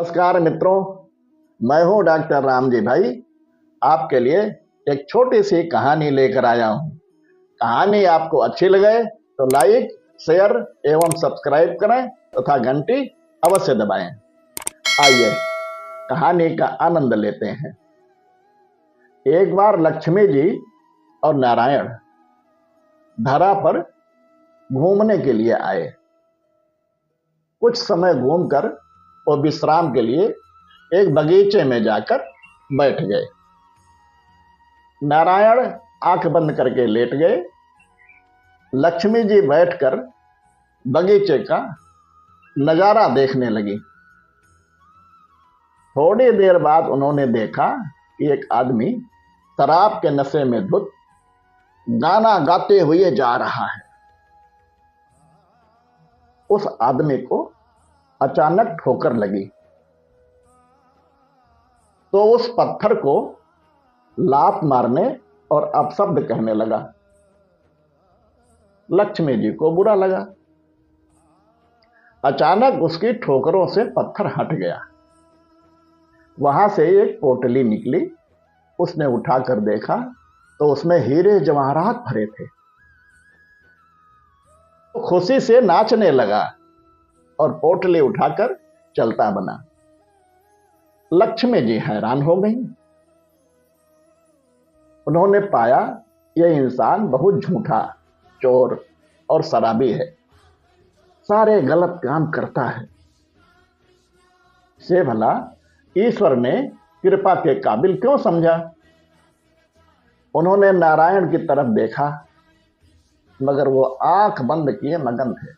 नमस्कार मित्रों, मैं हूं डॉक्टर राम जी भाई। आपके लिए एक छोटी सी कहानी लेकर आया हूं। कहानी आपको अच्छी लगे तो लाइक, शेयर एवं सब्सक्राइब करें तथा घंटी अवश्य दबाएं। आइए कहानी का आनंद लेते हैं। एक बार लक्ष्मी जी और नारायण धरा पर घूमने के लिए आए। कुछ समय घूमकर वो विश्राम के लिए एक बगीचे में जाकर बैठ गए। नारायण आंख बंद करके लेट गए। लक्ष्मी जी बैठकर बगीचे का नजारा देखने लगी। थोड़ी देर बाद उन्होंने देखा कि एक आदमी शराब के नशे में धुत गाना गाते हुए जा रहा है। उस आदमी को अचानक ठोकर लगी तो उस पत्थर को लात मारने और अपशब्द कहने लगा। लक्ष्मी जी को बुरा लगा। अचानक उसकी ठोकरों से पत्थर हट गया। वहां से एक पोटली निकली। उसने उठाकर देखा तो उसमें हीरे जवाहरात भरे थे। तो खुशी से नाचने लगा और पोटली उठाकर चलता बना। लक्ष्मी जी हैरान हो गई। उन्होंने पाया यह इंसान बहुत झूठा, चोर और शराबी है। सारे गलत काम करता है। से भला ईश्वर ने कृपा के काबिल क्यों समझा? उन्होंने नारायण की तरफ देखा मगर वो आंख बंद किए मगन थे।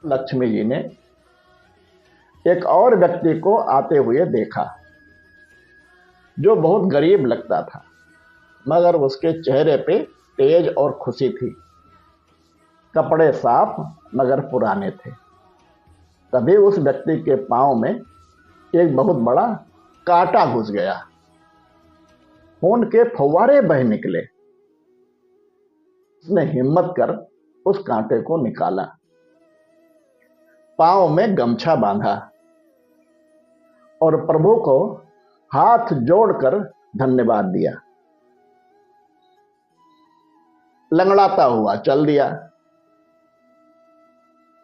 लक्ष्मी जी ने एक और व्यक्ति को आते हुए देखा जो बहुत गरीब लगता था मगर उसके चेहरे पे तेज और खुशी थी। कपड़े साफ मगर पुराने थे। तभी उस व्यक्ति के पांव में एक बहुत बड़ा कांटा घुस गया। खून के फव्वारे बह निकले। उसने हिम्मत कर उस कांटे को निकाला, पांव में गमछा बांधा और प्रभु को हाथ जोड़कर धन्यवाद दिया। लंगड़ाता हुआ चल दिया।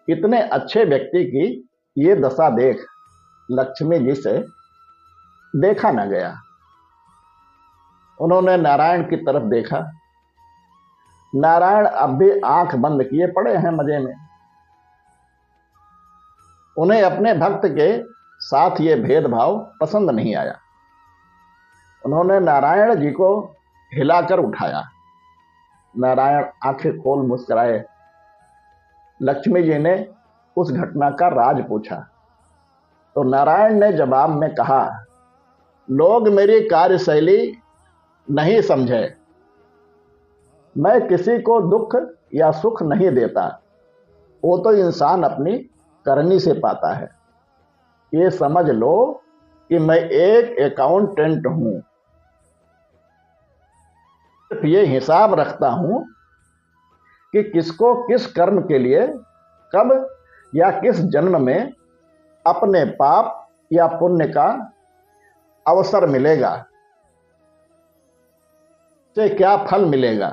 इतने अच्छे व्यक्ति की ये दशा देख लक्ष्मी जी से देखा न गया। उन्होंने नारायण की तरफ देखा। नारायण अब भी आंख बंद किए पड़े हैं मजे में। उन्हें अपने भक्त के साथ ये भेदभाव पसंद नहीं आया। उन्होंने नारायण जी को हिलाकर उठाया। नारायण आंखें खोल मुस्कुराए। लक्ष्मी जी ने उस घटना का राज पूछा तो नारायण ने जवाब में कहा, लोग मेरी कार्यशैली नहीं समझे। मैं किसी को दुख या सुख नहीं देता। वो तो इंसान अपनी करनी से पाता है। ये समझ लो कि मैं एक अकाउंटेंट हूं। ये हिसाब रखता हूं कि किसको किस कर्म के लिए कब या किस जन्म में अपने पाप या पुण्य का अवसर मिलेगा, से क्या फल मिलेगा।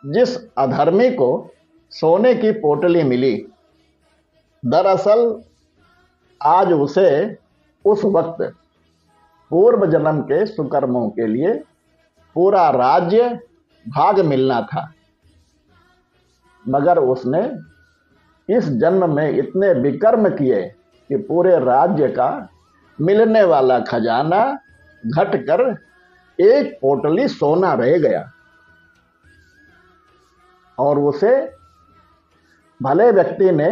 जिस अधर्मी को सोने की पोटली मिली, दरअसल आज उसे उस वक्त पूर्व जन्म के सुकर्मों के लिए पूरा राज्य भाग मिलना था, मगर उसने इस जन्म में इतने विकर्म किए कि पूरे राज्य का मिलने वाला खजाना घटकर एक पोटली सोना रह गया। और उसे भले व्यक्ति ने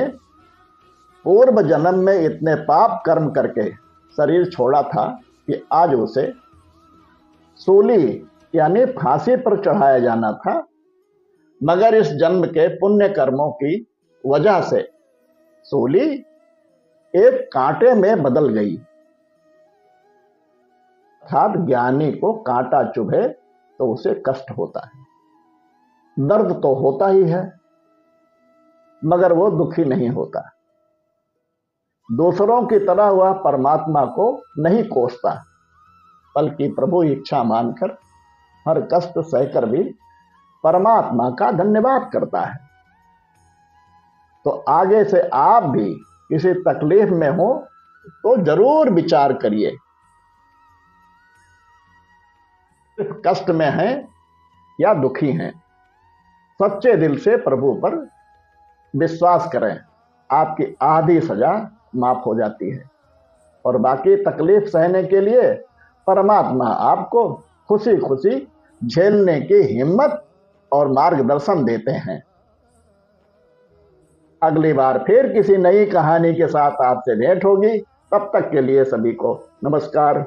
पूर्व जन्म में इतने पाप कर्म करके शरीर छोड़ा था कि आज उसे सूली यानी फांसी पर चढ़ाया जाना था, मगर इस जन्म के पुण्य कर्मों की वजह से सूली एक कांटे में बदल गई। अर्थात ज्ञानी को कांटा चुभे तो उसे कष्ट होता है, दर्द तो होता ही है, मगर वो दुखी नहीं होता। दूसरों की तरह वह परमात्मा को नहीं कोसता, बल्कि प्रभु इच्छा मानकर हर कष्ट सहकर भी परमात्मा का धन्यवाद करता है। तो आगे से आप भी किसी तकलीफ में हो तो जरूर विचार करिए, सिर्फ कष्ट में हैं या दुखी हैं। सच्चे दिल से प्रभु पर विश्वास करें, आपकी आधी सजा माफ हो जाती है और बाकी तकलीफ सहने के लिए परमात्मा आपको खुशी खुशी झेलने की हिम्मत और मार्गदर्शन देते हैं। अगली बार फिर किसी नई कहानी के साथ आपसे भेंट होगी। तब तक के लिए सभी को नमस्कार।